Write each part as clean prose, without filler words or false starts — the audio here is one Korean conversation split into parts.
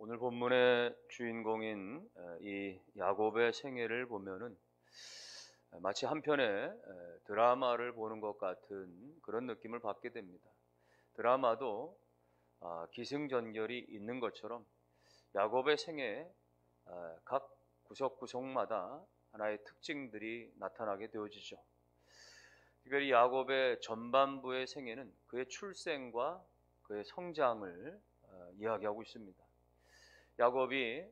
오늘 본문의 주인공인 이 야곱의 생애를 보면은 마치 한 편의 드라마를 보는 것 같은 그런 느낌을 받게 됩니다. 드라마도 기승전결이 있는 것처럼 야곱의 생애 각 구석구석마다 하나의 특징들이 나타나게 되어지죠. 특별히 야곱의 전반부의 생애는 그의 출생과 그의 성장을 이야기하고 있습니다. 야곱이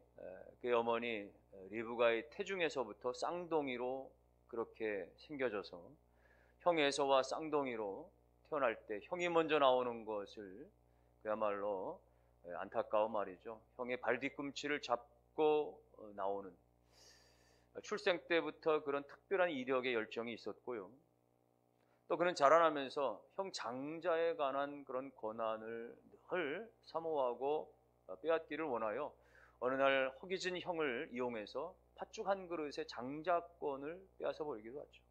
그의 어머니 리브가의 태중에서부터 쌍둥이로 그렇게 생겨져서 형 에서와 쌍둥이로 태어날 때 형이 먼저 나오는 것을 그야말로 안타까운 말이죠. 형의 발뒤꿈치를 잡고 나오는, 출생 때부터 그런 특별한 이력의 열정이 있었고요. 또 그는 자라나면서 형 장자에 관한 그런 권한을 늘 사모하고 빼앗기를 원하여 어느 날 허기진 형을 이용해서 팥죽 한 그릇의 장자권을 빼앗아 버리기도 하죠.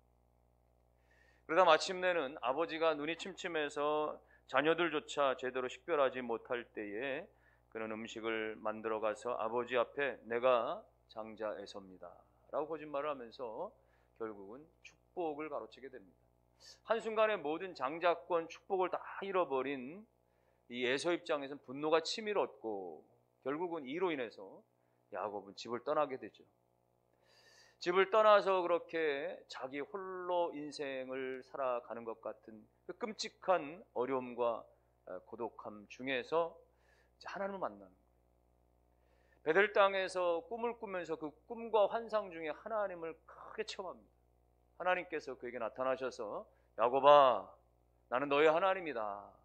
그러다 마침내는 아버지가 눈이 침침해서 자녀들조차 제대로 식별하지 못할 때에 그는 음식을 만들어 가서 아버지 앞에 내가 장자에서입니다 라고 거짓말을 하면서 결국은 축복을 가로채게 됩니다. 한순간에 모든 장자권 축복을 다 잃어버린 이 에서 입장에서는 분노가 치밀었고 결국은 이로 인해서 야곱은 집을 떠나게 되죠. 집을 떠나서 그렇게 자기 홀로 인생을 살아가는 것 같은 그 끔찍한 어려움과 고독함 중에서 하나님을 만나는 거예요. 베델 땅에서 꿈을 꾸면서 그 꿈과 환상 중에 하나님을 크게 체험합니다. 하나님께서 그에게 나타나셔서 야곱아, 나는 너의 하나님이다.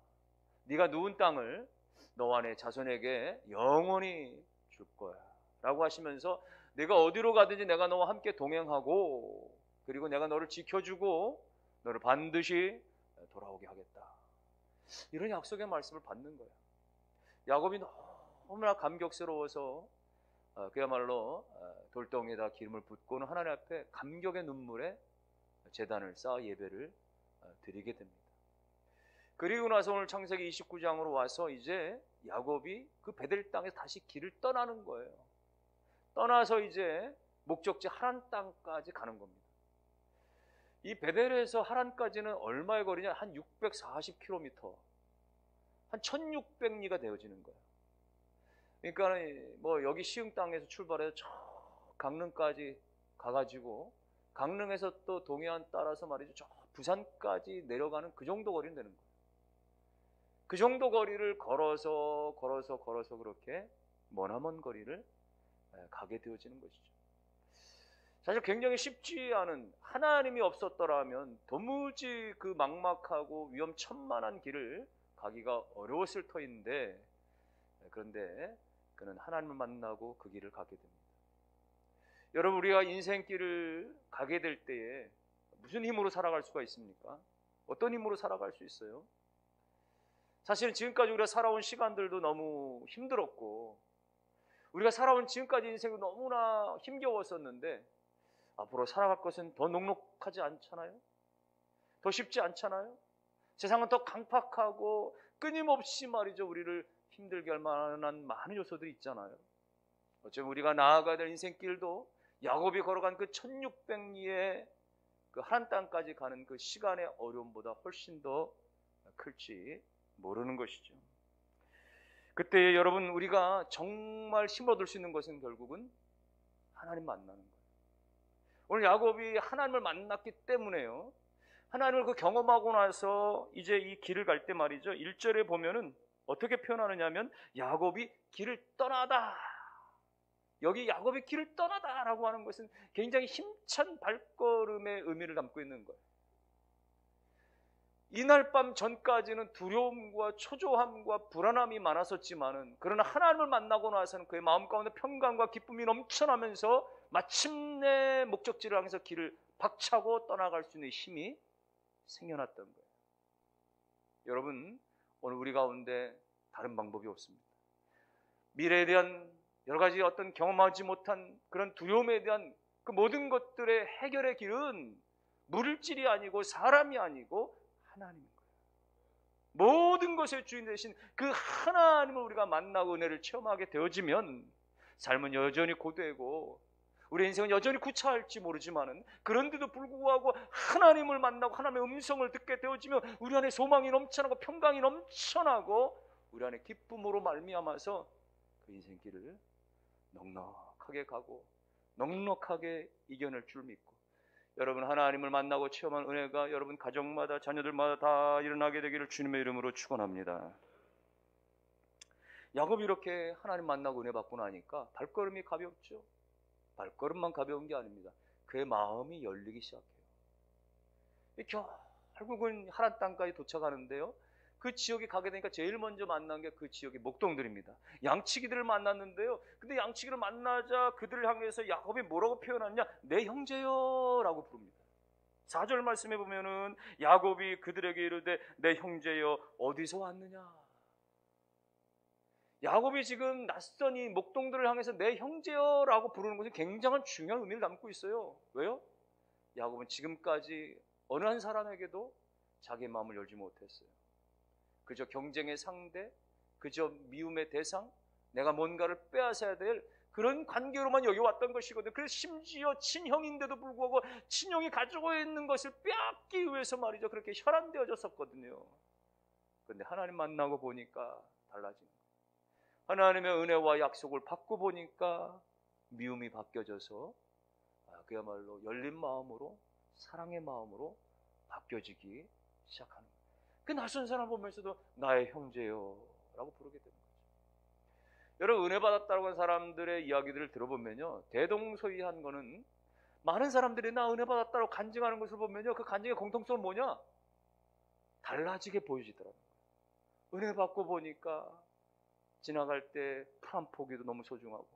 네가 누운 땅을 너와 내 자손에게 영원히 줄 거야 라고 하시면서 내가 어디로 가든지 내가 너와 함께 동행하고 그리고 내가 너를 지켜주고 너를 반드시 돌아오게 하겠다. 이런 약속의 말씀을 받는 거야. 야곱이 너무나 감격스러워서 그야말로 돌덩이에다 기름을 붓고는 하나님 앞에 감격의 눈물에 제단을 쌓아 예배를 드리게 됩니다. 그리고 나서 오늘 창세기 29장으로 와서 이제 야곱이 그 베델 땅에서 다시 길을 떠나는 거예요. 떠나서 이제 목적지 하란 땅까지 가는 겁니다. 이 베델에서 하란까지는 얼마의 거리냐? 한 640km, 한 1600리가 되어지는 거예요. 그러니까 뭐 여기 시흥 땅에서 출발해서 저 강릉까지 가가지고 강릉에서 또 동해안 따라서 말이죠, 저 부산까지 내려가는 그 정도 거리는 되는 거예요. 그 정도 거리를 걸어서 그렇게 머나먼 거리를 가게 되어지는 것이죠. 사실 굉장히 쉽지 않은, 하나님이 없었더라면 도무지 그 막막하고 위험천만한 길을 가기가 어려웠을 터인데, 그런데 그는 하나님을 만나고 그 길을 가게 됩니다. 여러분, 우리가 인생길을 가게 될 때에 무슨 힘으로 살아갈 수가 있습니까? 어떤 힘으로 살아갈 수 있어요? 사실은 지금까지 우리가 살아온 시간들도 너무 힘들었고 우리가 살아온 지금까지 인생도 너무나 힘겨웠었는데 앞으로 살아갈 것은 더 녹록하지 않잖아요? 더 쉽지 않잖아요? 세상은 더 강팍하고 끊임없이 말이죠, 우리를 힘들게 할 만한 많은 요소들이 있잖아요. 어쩌면 우리가 나아가야 될 인생길도 야곱이 걸어간 그 1600리의 그 한 땅까지 가는 그 시간의 어려움보다 훨씬 더 클지 모르는 것이죠. 그때 여러분, 우리가 정말 힘을 얻을 수 있는 것은 결국은 하나님 만나는 거예요. 오늘 야곱이 하나님을 만났기 때문에요, 하나님을 그 경험하고 나서 이제 이 길을 갈 때 말이죠, 1절에 보면은 어떻게 표현하느냐면 야곱이 길을 떠나다. 여기 야곱이 길을 떠나다라고 하는 것은 굉장히 힘찬 발걸음의 의미를 담고 있는 거예요. 이날 밤 전까지는 두려움과 초조함과 불안함이 많았었지만은, 그러나 하나님을 만나고 나서는 그의 마음 가운데 평강과 기쁨이 넘쳐나면서 마침내 목적지를 향해서 길을 박차고 떠나갈 수 있는 힘이 생겨났던 거예요. 여러분, 오늘 우리 가운데 다른 방법이 없습니다. 미래에 대한 여러 가지 어떤 경험하지 못한 그런 두려움에 대한 그 모든 것들의 해결의 길은 물질이 아니고 사람이 아니고 하나님인 거예요. 모든 것의 주인 되신 그 하나님을 우리가 만나고 은혜를 체험하게 되어지면 삶은 여전히 고되고 우리 인생은 여전히 구차할지 모르지만은, 그런데도 불구하고 하나님을 만나고 하나님의 음성을 듣게 되어지면 우리 안에 소망이 넘쳐나고 평강이 넘쳐나고 우리 안에 기쁨으로 말미암아서 그 인생길을 넉넉하게 가고 넉넉하게 이겨낼 줄 믿고, 여러분 하나님을 만나고 체험한 은혜가 여러분 가정마다 자녀들마다 다 일어나게 되기를 주님의 이름으로 축원합니다. 야곱이 이렇게 하나님 만나고 은혜 받고 나니까 발걸음이 가볍죠. 발걸음만 가벼운 게 아닙니다. 그의 마음이 열리기 시작해요. 결국은 하란 땅까지 도착하는데요, 그 지역에 가게 되니까 제일 먼저 만난 게 그 지역의 목동들입니다. 양치기들을 만났는데요, 근데 양치기를 만나자 그들을 향해서 야곱이 뭐라고 표현하느냐, 내 형제여 라고 부릅니다. 4절 말씀해 보면은 야곱이 그들에게 이르되 내 형제여 어디서 왔느냐. 야곱이 지금 낯선 이 목동들을 향해서 내 형제여 라고 부르는 것은 굉장한 중요한 의미를 담고 있어요. 왜요? 야곱은 지금까지 어느 한 사람에게도 자기의 마음을 열지 못했어요. 그저 경쟁의 상대, 그저 미움의 대상, 내가 뭔가를 빼앗아야 될 그런 관계로만 여겨왔던 것이거든요. 그래서 심지어 친형인데도 불구하고 친형이 가지고 있는 것을 빼앗기 위해서 말이죠, 그렇게 혈안되어졌었거든요. 그런데 하나님 만나고 보니까 달라진 거예요. 하나님의 은혜와 약속을 받고 보니까 미움이 바뀌어져서 그야말로 열린 마음으로, 사랑의 마음으로 바뀌어지기 시작하는 거예요. 그 낯선 사람 보면서도 나의 형제요 라고 부르게 되는 거죠. 여러분, 은혜 받았다고 하는 사람들의 이야기들을 들어보면요, 대동소이한 거는 많은 사람들이 나 은혜 받았다고 간증하는 것을 보면요, 그 간증의 공통성은 뭐냐? 달라지게 보여지더라고요. 은혜 받고 보니까 지나갈 때 풀 한 포기도 너무 소중하고,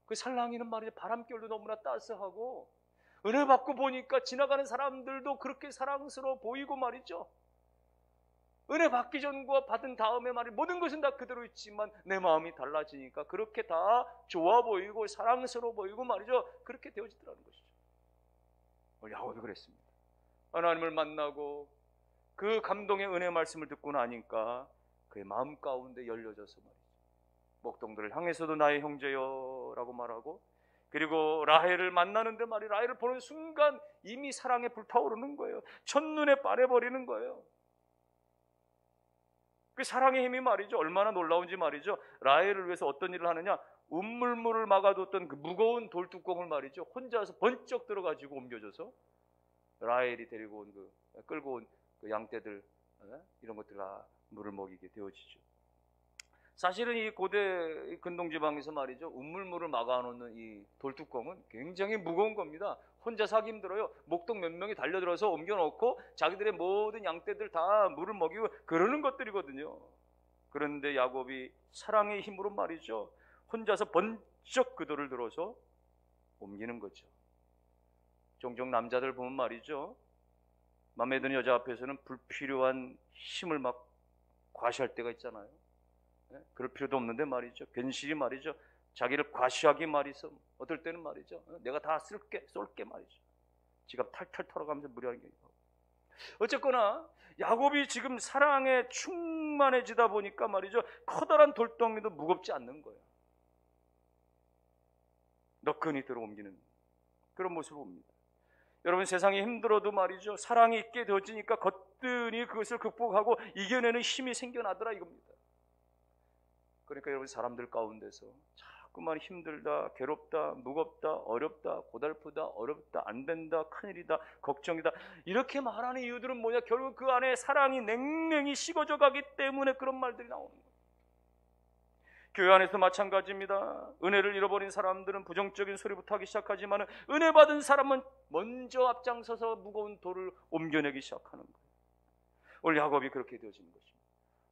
그 살랑이는 말이죠, 바람결도 너무나 따스하고, 은혜 받고 보니까 지나가는 사람들도 그렇게 사랑스러워 보이고 말이죠. 은혜 받기 전과 받은 다음에 말이 모든 것은 다 그대로 있지만 내 마음이 달라지니까 그렇게 다 좋아 보이고 사랑스러워 보이고 말이죠. 그렇게 되어지더라는 것이죠. 야곱이 그랬습니다. 하나님을 만나고 그 감동의 은혜 말씀을 듣고 나니까 그의 마음 가운데 열려져서 말이죠, 목동들을 향해서도 나의 형제여 라고 말하고, 그리고 라헬을 만나는데 말이, 라헬을 보는 순간 이미 사랑에 불타오르는 거예요. 첫눈에 반해버리는 거예요. 그 사랑의 힘이 말이죠, 얼마나 놀라운지 말이죠. 라헬을 위해서 어떤 일을 하느냐, 운물물을 막아뒀던 그 무거운 돌뚜껑을 말이죠, 혼자서 번쩍 들어가지고 옮겨줘서 라헬이 데리고 온 끌고 온 그 양떼들, 이런 것들 다 물을 먹이게 되어지죠. 사실은 이 고대 근동지방에서 말이죠, 운물물을 막아놓는 이 돌뚜껑은 굉장히 무거운 겁니다. 혼자서 하기 힘들어요. 목동 몇 명이 달려들어서 옮겨놓고 자기들의 모든 양떼들 다 물을 먹이고 그러는 것들이거든요. 그런데 야곱이 사랑의 힘으로 말이죠, 혼자서 번쩍 그 돌을 들어서 옮기는 거죠. 종종 남자들 보면 말이죠, 마음에 드는 여자 앞에서는 불필요한 힘을 막 과시할 때가 있잖아요. 그럴 필요도 없는데 말이죠, 괜시리 말이죠, 자기를 과시하기 말이죠. 어떨 때는 말이죠, 내가 다 쏠게 말이죠. 지갑 탈탈 털어가면서 무리하는 게 있고. 어쨌거나 야곱이 지금 사랑에 충만해지다 보니까 말이죠, 커다란 돌덩이도 무겁지 않는 거예요. 너끈히 들어 옮기는 그런 모습을 봅니다. 여러분, 세상이 힘들어도 말이죠, 사랑이 있게 되어지니까 거뜬히 그것을 극복하고 이겨내는 힘이 생겨나더라 이겁니다. 그러니까 여러분, 사람들 가운데서 자꾸만 힘들다, 괴롭다, 무겁다, 어렵다, 고달프다, 어렵다, 안 된다, 큰일이다, 걱정이다, 이렇게 말하는 이유들은 뭐냐? 결국 그 안에 사랑이 냉랭히 식어져 가기 때문에 그런 말들이 나오는 거예요. 교회 안에서 마찬가지입니다. 은혜를 잃어버린 사람들은 부정적인 소리부터 하기 시작하지만 은혜 받은 사람은 먼저 앞장서서 무거운 돌을 옮겨내기 시작하는 거예요. 오늘 야곱이 그렇게 되어지는 것입니다.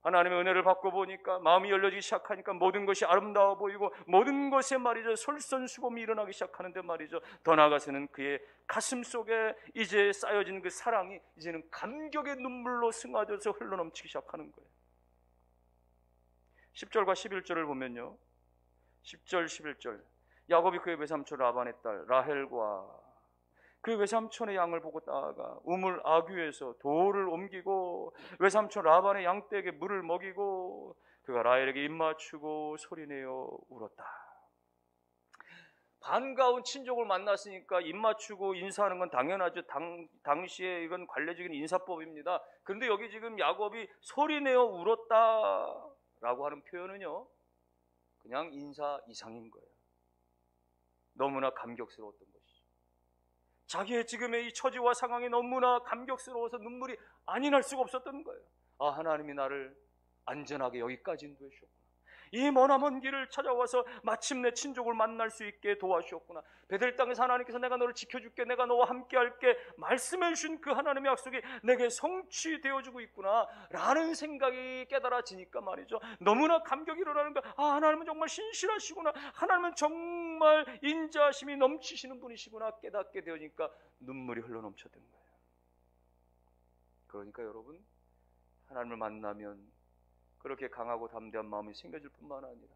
하나님의 은혜를 받고 보니까 마음이 열려지기 시작하니까 모든 것이 아름다워 보이고 모든 것에 말이죠, 솔선수범이 일어나기 시작하는데 말이죠, 더 나아가서는 그의 가슴 속에 이제 쌓여진 그 사랑이 이제는 감격의 눈물로 승화돼서 흘러넘치기 시작하는 거예요. 10절과 11절을 보면요, 10절 11절, 야곱이 그의 외삼촌 라반의 딸 라헬과 그 외삼촌의 양을 보고 따가 우물 아귀에서 돌을 옮기고 외삼촌 라반의 양떼에게 물을 먹이고 그가 라헬에게 입맞추고 소리내어 울었다. 반가운 친족을 만났으니까 입맞추고 인사하는 건 당연하죠. 당시에 이건 관례적인 인사법입니다. 그런데 여기 지금 야곱이 소리내어 울었다라고 하는 표현은요, 그냥 인사 이상인 거예요. 너무나 감격스러웠던 것이죠. 자기의 지금의 이 처지와 상황이 너무나 감격스러워서 눈물이 아니 날 수가 없었던 거예요. 아, 하나님이 나를 안전하게 여기까지 인도해 주셨구나. 이 머나먼 길을 찾아와서 마침내 친족을 만날 수 있게 도와주셨구나. 베델 땅에서 하나님께서 내가 너를 지켜줄게, 내가 너와 함께 할게 말씀해 주신 그 하나님의 약속이 내게 성취되어주고 있구나 라는 생각이 깨달아지니까 말이죠, 너무나 감격이 일어나는 거야. 아, 하나님은 정말 신실하시구나, 하나님은 정말 인자하심이 넘치시는 분이시구나 깨닫게 되니까 눈물이 흘러넘쳤던 거예요. 그러니까 여러분, 하나님을 만나면 그렇게 강하고 담대한 마음이 생겨질 뿐만 아니라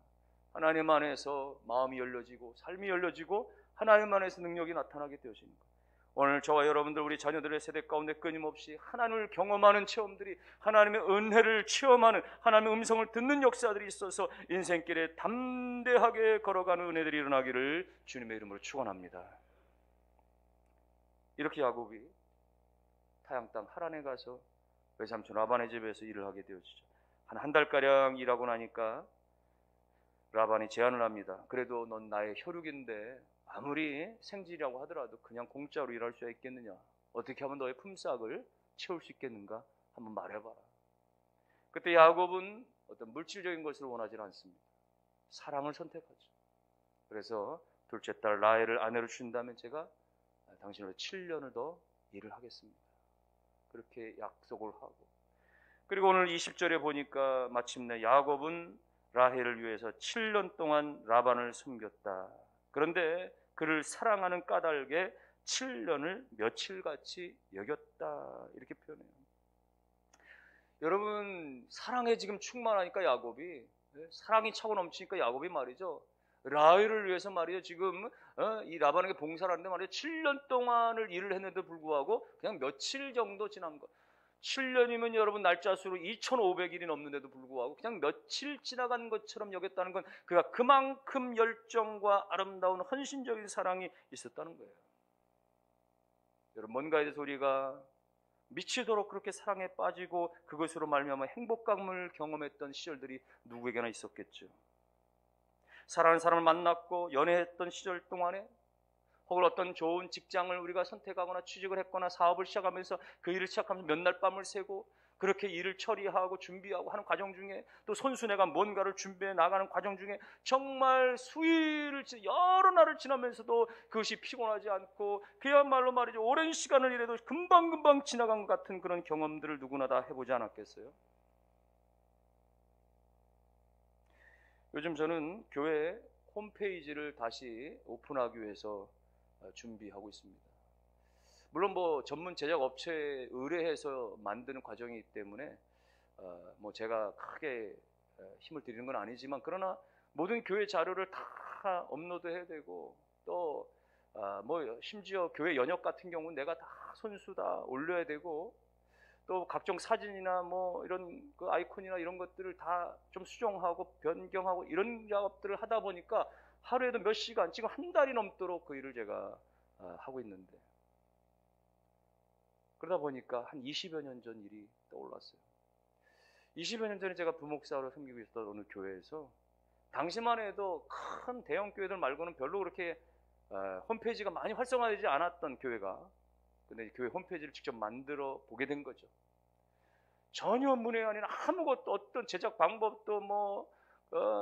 하나님 안에서 마음이 열려지고 삶이 열려지고 하나님 안에서 능력이 나타나게 되어지는 것. 오늘 저와 여러분들, 우리 자녀들의 세대 가운데 끊임없이 하나님을 경험하는 체험들이, 하나님의 은혜를 체험하는, 하나님의 음성을 듣는 역사들이 있어서 인생길에 담대하게 걸어가는 은혜들이 일어나기를 주님의 이름으로 축원합니다. 이렇게 야곱이 타양 땅 하란에 가서 외삼촌 라반의 집에서 일을 하게 되어지죠. 한 달가량 일하고 나니까 라반이 제안을 합니다. 그래도 넌 나의 혈육인데 아무리 생질이라고 하더라도 그냥 공짜로 일할 수 있겠느냐? 어떻게 하면 너의 품삯을 채울 수 있겠는가? 한번 말해봐라. 그때 야곱은 어떤 물질적인 것을 원하지 않습니다. 사랑을 선택하죠. 그래서 둘째 딸 라헬을 아내로 주신다면 제가 당신으로 7년을 더 일을 하겠습니다. 그렇게 약속을 하고, 그리고 오늘 20절에 보니까 마침내 야곱은 라헬을 위해서 7년 동안 라반을 섬겼다. 그런데 그를 사랑하는 까닭에 7년을 며칠같이 여겼다, 이렇게 표현해요. 여러분, 사랑에 지금 충만하니까 야곱이, 사랑이 차고 넘치니까 야곱이 말이죠, 라헬을 위해서 말이죠, 지금 이 라반에게 봉사를 하는데 말이죠, 7년 동안을 일을 했는데도 불구하고 그냥 며칠 정도 지난 것. 7년이면 여러분 날짜 수로 2500일이 넘는데도 불구하고 그냥 며칠 지나간 것처럼 여겼다는 건 그가 그만큼 열정과 아름다운 헌신적인 사랑이 있었다는 거예요. 여러분, 뭔가에 대해서 우리가 미치도록 그렇게 사랑에 빠지고 그것으로 말미암아 행복감을 경험했던 시절들이 누구에게나 있었겠죠. 사랑하는 사람을 만났고 연애했던 시절 동안에, 혹은 어떤 좋은 직장을 우리가 선택하거나 취직을 했거나 사업을 시작하면서 그 일을 시작하면서 몇 날 밤을 새고 그렇게 일을 처리하고 준비하고 하는 과정 중에, 또 손수내가 뭔가를 준비해 나가는 과정 중에 정말 수일을, 여러 날을 지나면서도 그것이 피곤하지 않고 그야말로 말이죠, 오랜 시간을 일해도 금방금방 지나간 것 같은 그런 경험들을 누구나 다 해보지 않았겠어요? 요즘 저는 교회 홈페이지를 다시 오픈하기 위해서 준비하고 있습니다. 물론 뭐 전문 제작 업체에 의뢰해서 만드는 과정이기 때문에 뭐 제가 크게 힘을 들이는 건 아니지만, 그러나 모든 교회 자료를 다 업로드해야 되고, 또 뭐 심지어 교회 연역 같은 경우는 내가 다 손수 다 올려야 되고, 또 각종 사진이나 뭐 이런 그 아이콘이나 이런 것들을 다 좀 수정하고 변경하고 이런 작업들을 하다 보니까 하루에도 몇 시간, 지금 한 달이 넘도록 그 일을 제가 하고 있는데, 그러다 보니까 한 20여 년 전 일이 떠올랐어요. 20여 년 전에 제가 부목사로 섬기고 있었던 어느 교회에서, 당시만 해도 큰 대형 교회들 말고는 별로 그렇게 홈페이지가 많이 활성화되지 않았던 교회가, 근데 교회 홈페이지를 직접 만들어 보게 된 거죠. 전혀 문외 아닌 아무것도, 어떤 제작 방법도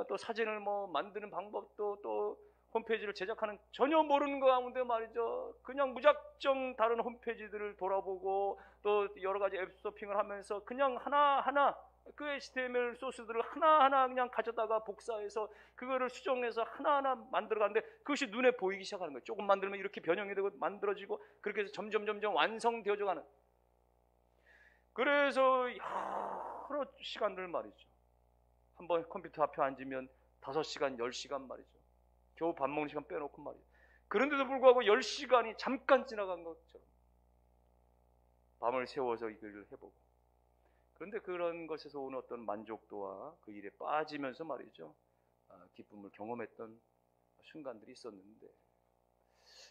또 사진을 만드는 방법도, 또 홈페이지를 제작하는 전혀 모르는 거 가운데 말이죠, 그냥 무작정 다른 홈페이지들을 돌아보고 또 여러 가지 앱 서핑을 하면서 그냥 하나하나 그 HTML 소스들을 하나하나 그냥 가져다가 복사해서 그거를 수정해서 하나하나 만들어가는데 그것이 눈에 보이기 시작하는 거예요. 조금 만들면 이렇게 변형이 되고 만들어지고, 그렇게 해서 점점 완성되어져 가는. 그래서 여러 시간들 말이죠, 한번 컴퓨터 앞에 앉으면 5시간, 10시간 말이죠. 겨우 밥 먹는 시간 빼놓고 말이죠. 그런데도 불구하고 10시간이 잠깐 지나간 것처럼 밤을 새워서 이 일을 해보고, 그런데 그런 것에서 오는 어떤 만족도와 그 일에 빠지면서 말이죠, 기쁨을 경험했던 순간들이 있었는데,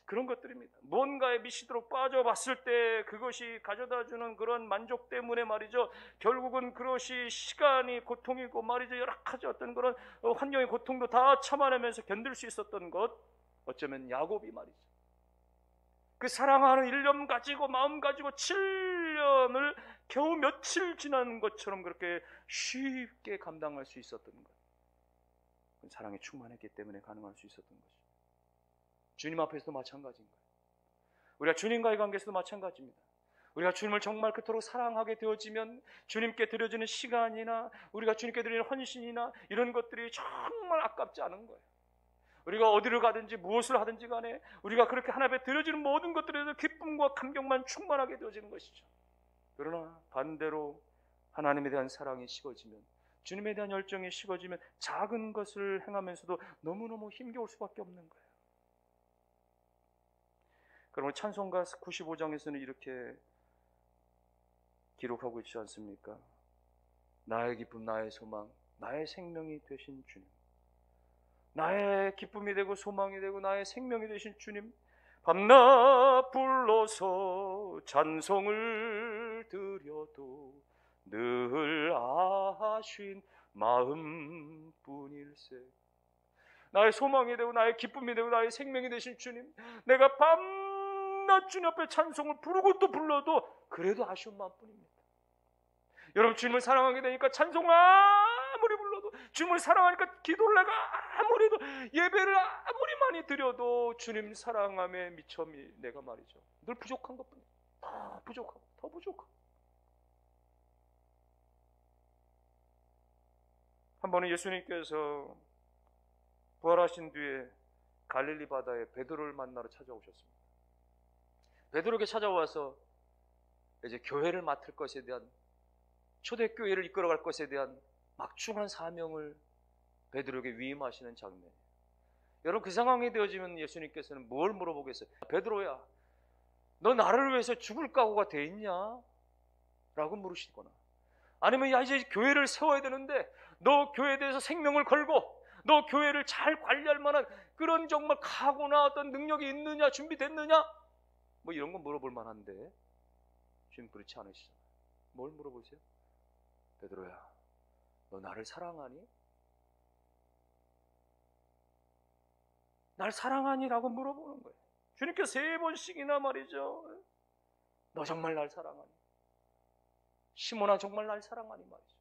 그런 것들입니다. 뭔가에 미치도록 빠져봤을 때 그것이 가져다주는 그런 만족 때문에 말이죠, 결국은 그것이 시간이 고통이고 말이죠, 여러 가지 어떤 그런 환경의 고통도 다 참아내면서 견딜 수 있었던 것, 어쩌면 야곱이 말이죠, 그 사랑하는 일념 가지고 마음 가지고 7년을 겨우 며칠 지난 것처럼 그렇게 쉽게 감당할 수 있었던 것, 사랑에 충만했기 때문에 가능할 수 있었던 것이죠. 주님 앞에서도 마찬가지인 거예요. 우리가 주님과의 관계에서도 마찬가지입니다. 우리가 주님을 정말 그토록 사랑하게 되어지면 주님께 드려지는 시간이나 우리가 주님께 드리는 헌신이나 이런 것들이 정말 아깝지 않은 거예요. 우리가 어디를 가든지 무엇을 하든지 간에 우리가 그렇게 하나님 앞에 드려지는 모든 것들에도 기쁨과 감격만 충만하게 되어지는 것이죠. 그러나 반대로 하나님에 대한 사랑이 식어지면, 주님에 대한 열정이 식어지면 작은 것을 행하면서도 너무너무 힘겨울 수밖에 없는 거예요. 그러면 찬송가 95장에서는 이렇게 기록하고 있지 않습니까? 나의 기쁨, 나의 소망, 나의 생명이 되신 주님, 나의 기쁨이 되고 소망이 되고 나의 생명이 되신 주님, 밤낮 불러서 찬송을 드려도 늘 아신 마음뿐일세. 나의 소망이 되고 나의 기쁨이 되고 나의 생명이 되신 주님, 내가 밤낮 주님 앞에 찬송을 부르고 또 불러도 그래도 아쉬운 마음뿐입니다. 여러분, 주님을 사랑하게 되니까 찬송을 아무리 불러도, 주님을 사랑하니까 기도를 내가 아무리 해도, 예배를 아무리 많이 드려도 주님 사랑함에 미첨이 내가 말이죠, 늘 부족한 것뿐이에요. 더 부족하고 더 부족하고. 한 번은 예수님께서 부활하신 뒤에 갈릴리 바다에 베드로를 만나러 찾아오셨습니다. 베드로에게 찾아와서 이제 교회를 맡을 것에 대한, 초대교회를 이끌어갈 것에 대한 막중한 사명을 베드로에게 위임하시는 장면이에요. 여러분, 그 상황이 되어지면 예수님께서는 뭘 물어보겠어요? 베드로야, 너 나를 위해서 죽을 각오가 돼 있냐? 라고 물으시거나, 아니면 야, 이제 교회를 세워야 되는데 너 교회에 대해서 생명을 걸고 너 교회를 잘 관리할 만한 그런 정말 각오나 어떤 능력이 있느냐, 준비됐느냐? 뭐 이런 거 물어볼 만한데 지금 그렇지 않으시잖아요. 뭘 물어보세요? 베드로야, 너 나를 사랑하니? 날 사랑하니? 라고 물어보는 거예요. 주님께서 3번씩이나 말이죠, 너 정말 날 사랑하니? 시몬아, 정말 날 사랑하니? 말이죠.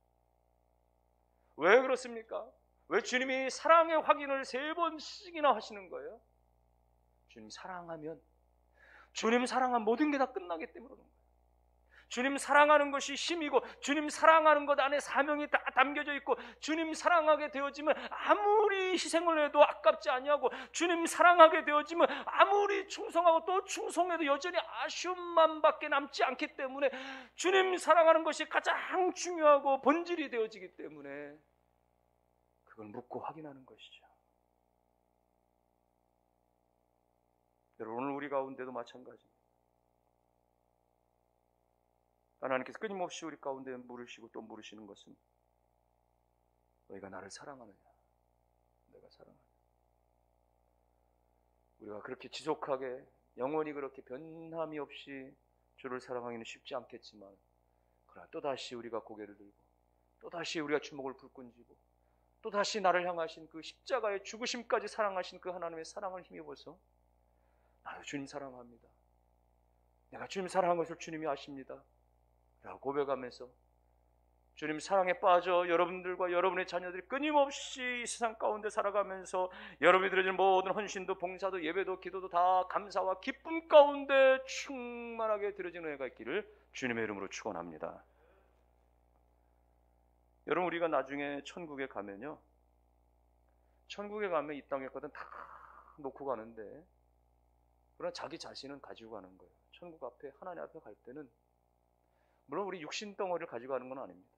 왜 그렇습니까? 왜 주님이 사랑의 확인을 3번씩이나 하시는 거예요? 주님 사랑하면, 주님 사랑한 모든 게 다 끝나기 때문에 그런 거예요. 주님 사랑하는 것이 힘이고, 주님 사랑하는 것 안에 사명이 다 담겨져 있고, 주님 사랑하게 되어지면 아무리 희생을 해도 아깝지 아니하고, 주님 사랑하게 되어지면 아무리 충성하고 또 충성해도 여전히 아쉬움만밖에 남지 않기 때문에, 주님 사랑하는 것이 가장 중요하고 본질이 되어지기 때문에 그걸 묻고 확인하는 것이죠. 여러분, 오늘 우리 가운데도 마찬가지입니다. 하나님께서 끊임없이 우리 가운데 물으시고 또 물으시는 것은, 너희가 나를 사랑하느냐? 내가 사랑하느냐? 우리가 그렇게 지속하게 영원히 그렇게 변함이 없이 주를 사랑하기는 쉽지 않겠지만, 그러나 또다시 우리가 고개를 들고 또다시 우리가 주먹을 불끈 쥐고 또다시 나를 향하신 그 십자가의 죽으심까지 사랑하신 그 하나님의 사랑을 힘입어서, 나도 주님 사랑합니다, 내가 주님 사랑한 것을 주님이 아십니다 라고 고백하면서 주님 사랑에 빠져 여러분들과 여러분의 자녀들이 끊임없이 이 세상 가운데 살아가면서 여러분이 드려지는 모든 헌신도 봉사도 예배도 기도도 다 감사와 기쁨 가운데 충만하게 드려지는 은혜가 있기를 주님의 이름으로 축원합니다. 여러분, 우리가 나중에 천국에 가면요, 천국에 가면 이 땅의 것은 다 놓고 가는데, 그러나 자기 자신은 가지고 가는 거예요. 천국 앞에, 하나님 앞에 갈 때는 물론 우리 육신 덩어리를 가지고 가는 건 아닙니다.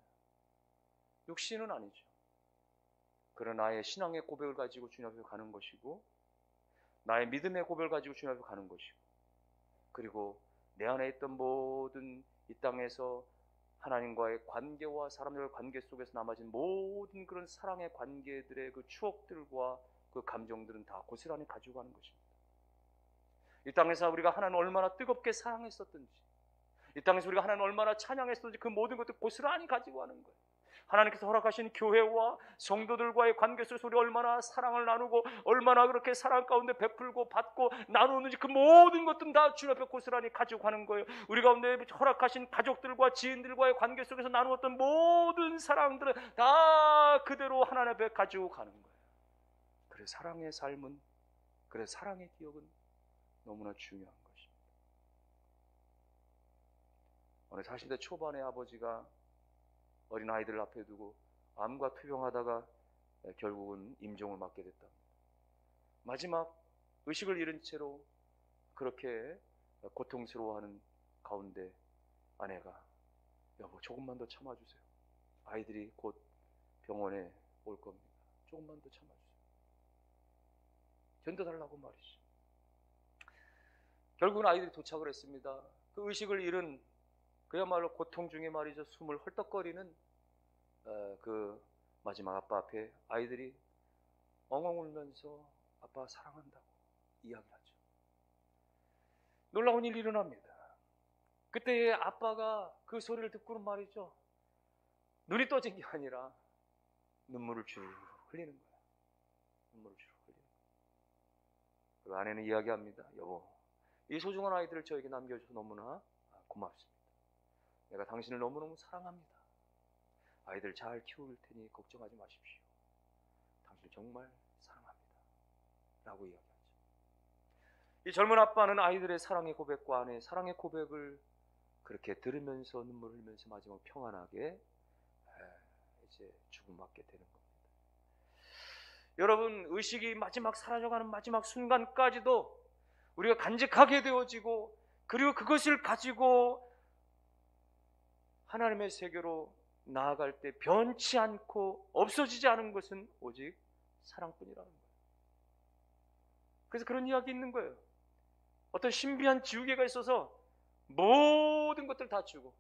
육신은 아니죠. 그러나 나의 신앙의 고백을 가지고 주님 앞에 가는 것이고, 나의 믿음의 고백을 가지고 주님 앞에 가는 것이고, 그리고 내 안에 있던 모든 이 땅에서 하나님과의 관계와 사람들과의 관계 속에서 남아진 모든 그런 사랑의 관계들의 그 추억들과 그 감정들은 다 고스란히 가지고 가는 것입니다. 이 땅에서 우리가 하나님을 얼마나 뜨겁게 사랑했었던지, 이 땅에서 우리가 하나님을 얼마나 찬양했었는지 그 모든 것들 고스란히 가지고 가는 거예요. 하나님께서 허락하신 교회와 성도들과의 관계 속에서 우리 얼마나 사랑을 나누고 얼마나 그렇게 사랑 가운데 베풀고 받고 나누는지 그 모든 것들은 다 주님 앞에 고스란히 가지고 가는 거예요. 우리 가운데 허락하신 가족들과 지인들과의 관계 속에서 나누었던 모든 사랑들은 다 그대로 하나님 앞에 가지고 가는 거예요. 그래서 사랑의 삶은, 그래서 사랑의 기억은 너무나 중요한 것입니다. 어느 40대 초반의 아버지가 어린 아이들을 앞에 두고 암과 투병하다가 결국은 임종을 맞게 됐다. 마지막 의식을 잃은 채로 그렇게 고통스러워하는 가운데 아내가, 여보 조금만 더 참아주세요. 아이들이 곧 병원에 올 겁니다. 조금만 더 참아주세요. 견뎌달라고 말이죠. 결국은 아이들이 도착을 했습니다. 그 의식을 잃은, 그야말로 고통 중에 말이죠, 숨을 헐떡거리는 그 마지막 아빠 앞에 아이들이 엉엉 울면서 아빠 사랑한다고 이야기하죠. 놀라운 일이 일어납니다. 그때 아빠가 그 소리를 듣고는 말이죠, 눈이 떠진 게 아니라 눈물을 쭉 흘리는 거예요. 눈물을 쭉 흘리는 거예요. 그 아내는 이야기합니다. 여보, 이 소중한 아이들을 저에게 남겨줘서 너무나 고맙습니다. 내가 당신을 너무너무 사랑합니다. 아이들 잘 키울 테니 걱정하지 마십시오. 당신을 정말 사랑합니다. 라고 이야기하죠. 이 젊은 아빠는 아이들의 사랑의 고백과 아내의 사랑의 고백을 그렇게 들으면서 눈물 흘리면서 마지막 평안하게 이제 죽음맞게 되는 겁니다. 여러분, 의식이 마지막 사라져가는 마지막 순간까지도 우리가 간직하게 되어지고, 그리고 그것을 가지고 하나님의 세계로 나아갈 때 변치 않고 없어지지 않은 것은 오직 사랑뿐이라는 거예요. 그래서 그런 이야기 있는 거예요. 어떤 신비한 지우개가 있어서 모든 것들을 다 지우고,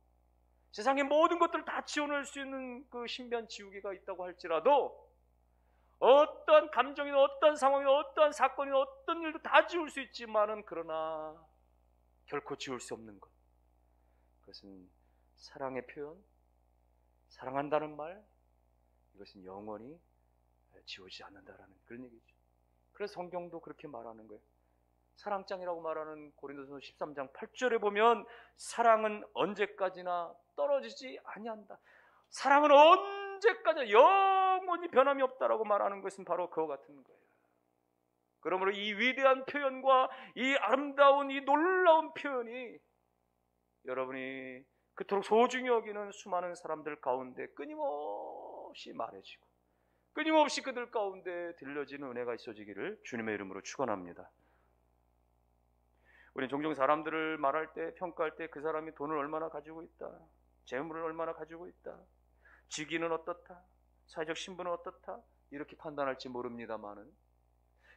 세상의 모든 것들을 다 지워낼 수 있는 그 신비한 지우개가 있다고 할지라도 어떠한 감정이나 어떠한 상황이나 어떠한 사건이나 어떤 일도 다 지울 수 있지만은, 그러나 결코 지울 수 없는 것, 그것은 사랑의 표현, 사랑한다는 말, 이것은 영원히 지우지 않는다라는 그런 얘기죠. 그래서 성경도 그렇게 말하는 거예요. 사랑장이라고 말하는 고린도전서 13장 8절에 보면 사랑은 언제까지나 떨어지지 아니한다. 사랑은 언제까지나 영원히 변함이 없다라고 말하는 것은 바로 그와 같은 거예요. 그러므로 이 위대한 표현과 이 아름다운 이 놀라운 표현이 여러분이 그토록 소중히 여기는 수많은 사람들 가운데 끊임없이 말해지고 끊임없이 그들 가운데 들려지는 은혜가 있어지기를 주님의 이름으로 축원합니다. 우리는 종종 사람들을 말할 때, 평가할 때 그 사람이 돈을 얼마나 가지고 있다, 재물을 얼마나 가지고 있다, 직위는 어떻다, 사회적 신분은 어떻다, 이렇게 판단할지 모릅니다만은,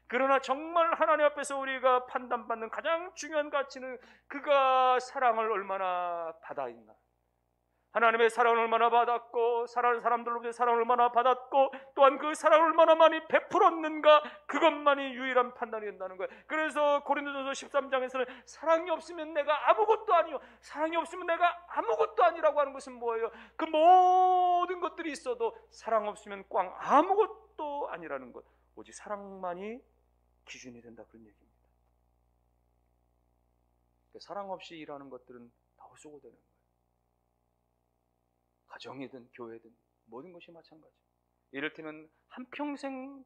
그러나 정말 하나님 앞에서 우리가 판단받는 가장 중요한 가치는 그가 사랑을 얼마나 받아 있나, 하나님의 사랑을 얼마나 받았고, 사랑하는 사람들로부터 사랑을 얼마나 받았고, 또한 그 사랑을 얼마나 많이 베풀었는가, 그것만이 유일한 판단이 된다는 거예요. 그래서 고린도전서 13장에서는 사랑이 없으면 내가 아무것도 아니요, 사랑이 없으면 내가 아무것도 아니라고 하는 것은 뭐예요? 그 모든 것들이 있어도 사랑 없으면 꽝 아무것도 아니라는 것, 오직 사랑만이 기준이 된다, 그런 얘기입니다. 사랑 없이 일하는 것들은 다 헛수고 되는 거예요. 가정이든 교회든 모든 것이 마찬가지. 이를테면 한평생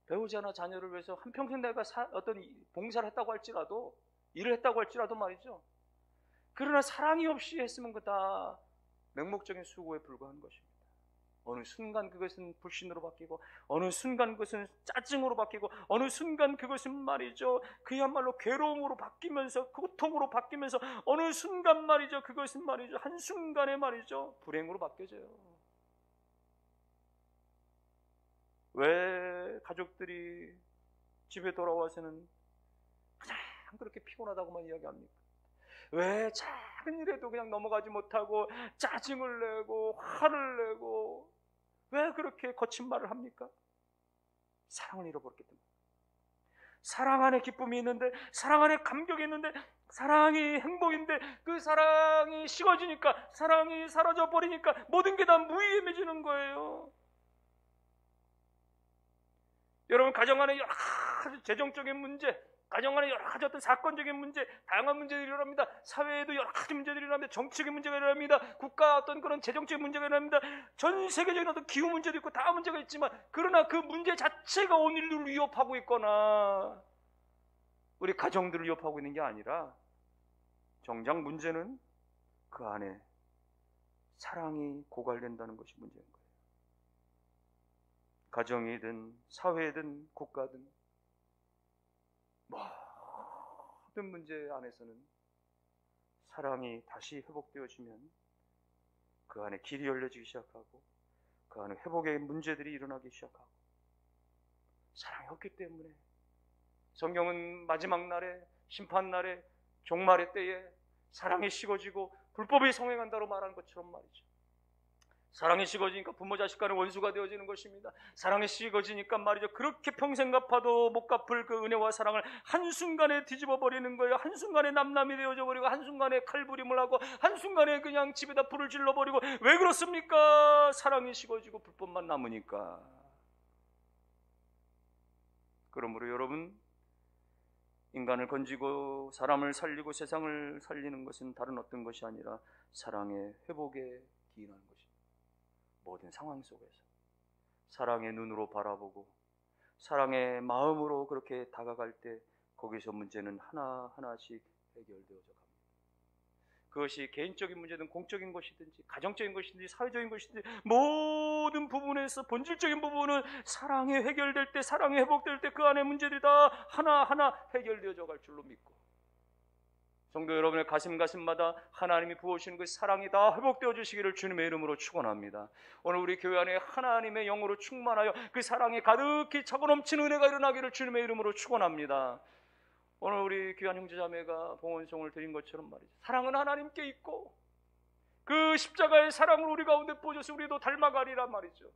배우자나 자녀를 위해서 한평생 내가 어떤 봉사를 했다고 할지라도, 일을 했다고 할지라도 말이죠, 그러나 사랑이 없이 했으면 그 다 맹목적인 수고에 불과한 것입니다. 어느 순간 그것은 불신으로 바뀌고, 어느 순간 그것은 짜증으로 바뀌고, 어느 순간 그것은 말이죠, 그야말로 괴로움으로 바뀌면서, 고통으로 바뀌면서, 어느 순간 말이죠, 그것은 말이죠, 한순간에 말이죠, 불행으로 바뀌어져요. 왜 가족들이 집에 돌아와서는 그냥 그렇게 피곤하다고만 이야기합니까? 왜 작은 일에도 그냥 넘어가지 못하고 짜증을 내고 화를 내고 왜 그렇게 거친 말을 합니까? 사랑을 잃어버렸기 때문에. 사랑 안에 기쁨이 있는데, 사랑 안에 감격이 있는데, 사랑이 행복인데 그 사랑이 식어지니까, 사랑이 사라져 버리니까 모든 게 다 무의미해지는 거예요. 여러분, 가정 안에 여러 가지 재정적인 문제, 가정 안에 여러 가지 어떤 사건적인 문제, 다양한 문제들이 일어납니다. 사회에도 여러 가지 문제들이 일어납니다. 정치적인 문제가 일어납니다. 국가 어떤 그런 재정적인 문제가 일어납니다. 전 세계적인 어떤 기후 문제도 있고 다 문제가 있지만, 그러나 그 문제 자체가 온 인류를 위협하고 있거나 우리 가정들을 위협하고 있는 게 아니라, 정작 문제는 그 안에 사랑이 고갈된다는 것이 문제인 거예요. 가정이든 사회든 국가든 모든 문제 안에서는 사랑이 다시 회복되어지면 그 안에 길이 열려지기 시작하고 그 안에 회복의 문제들이 일어나기 시작하고, 사랑이 없기 때문에 성경은 마지막 날에, 심판날에, 종말의 때에 사랑이 식어지고 불법이 성행한다고 말하는 것처럼 말이죠. 사랑이 식어지니까 부모 자식 간의 원수가 되어지는 것입니다. 사랑이 식어지니까 말이죠, 그렇게 평생 갚아도 못 갚을 그 은혜와 사랑을 한순간에 뒤집어 버리는 거예요. 한순간에 남남이 되어져 버리고, 한순간에 칼부림을 하고, 한순간에 그냥 집에다 불을 질러 버리고. 왜 그렇습니까? 사랑이 식어지고 불법만 남으니까. 그러므로 여러분, 인간을 건지고 사람을 살리고 세상을 살리는 것은 다른 어떤 것이 아니라 사랑의 회복에 기인하는 것입니다. 모든 상황 속에서 사랑의 눈으로 바라보고 사랑의 마음으로 그렇게 다가갈 때 거기서 문제는 하나하나씩 해결되어져 갑니다. 그것이 개인적인 문제든 공적인 것이든지 가정적인 것이든지 사회적인 것이든지 모든 부분에서 본질적인 부분은 사랑이 해결될 때, 사랑이 회복될 때 그 안에 문제들이 다 하나하나 해결되어져 갈 줄로 믿고, 성도 여러분의 가슴마다 하나님이 부어주시는 그 사랑이 다 회복되어 주시기를 주님의 이름으로 축원합니다. 오늘 우리 교회 안에 하나님의 영으로 충만하여 그 사랑이 가득히 차고 넘치는 은혜가 일어나기를 주님의 이름으로 축원합니다. 오늘 우리 귀한 형제자매가 봉헌송을 드린 것처럼 말이죠, 사랑은 하나님께 있고 그 십자가의 사랑을 우리 가운데 부어줘서 우리도 닮아가리란 말이죠.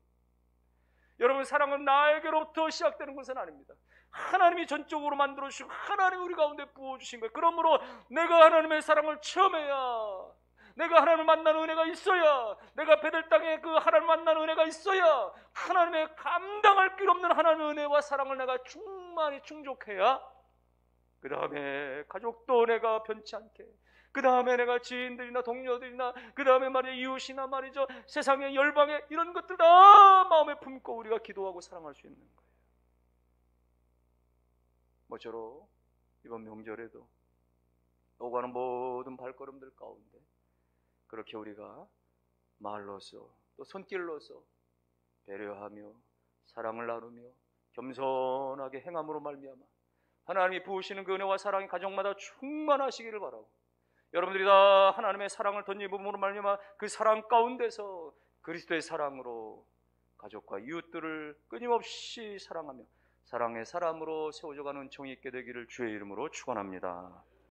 여러분, 사랑은 나에게로부터 시작되는 것은 아닙니다. 하나님이 전적으로 만들어주시고 하나님이 우리 가운데 부어주신 거예요. 그러므로 내가 하나님의 사랑을 체험해야, 내가 하나님을 만나는 은혜가 있어야, 내가 베델 땅에 그 하나님을 만나는 은혜가 있어야, 하나님의 감당할 길 없는 하나님의 은혜와 사랑을 내가 충만히 충족해야, 그 다음에 가족도 내가 변치 않게, 그 다음에 내가 지인들이나 동료들이나, 그 다음에 말이죠, 이웃이나 말이죠, 세상의 열방에 이런 것들 다 마음에 품고 우리가 기도하고 사랑할 수 있는 거예요. 모쪼록 이번 명절에도 오가는 모든 발걸음들 가운데 그렇게 우리가 말로서 또 손길로서 배려하며 사랑을 나누며 겸손하게 행함으로 말미암아 하나님이 부으시는 그 은혜와 사랑이 가정마다 충만하시기를 바라고, 여러분들이 다 하나님의 사랑을 덧입음으로 말미암아 그 사랑 가운데서 그리스도의 사랑으로 가족과 이웃들을 끊임없이 사랑하며 사랑의 사람으로 세워져가는 은총이 있게 되기를 주의 이름으로 축원합니다.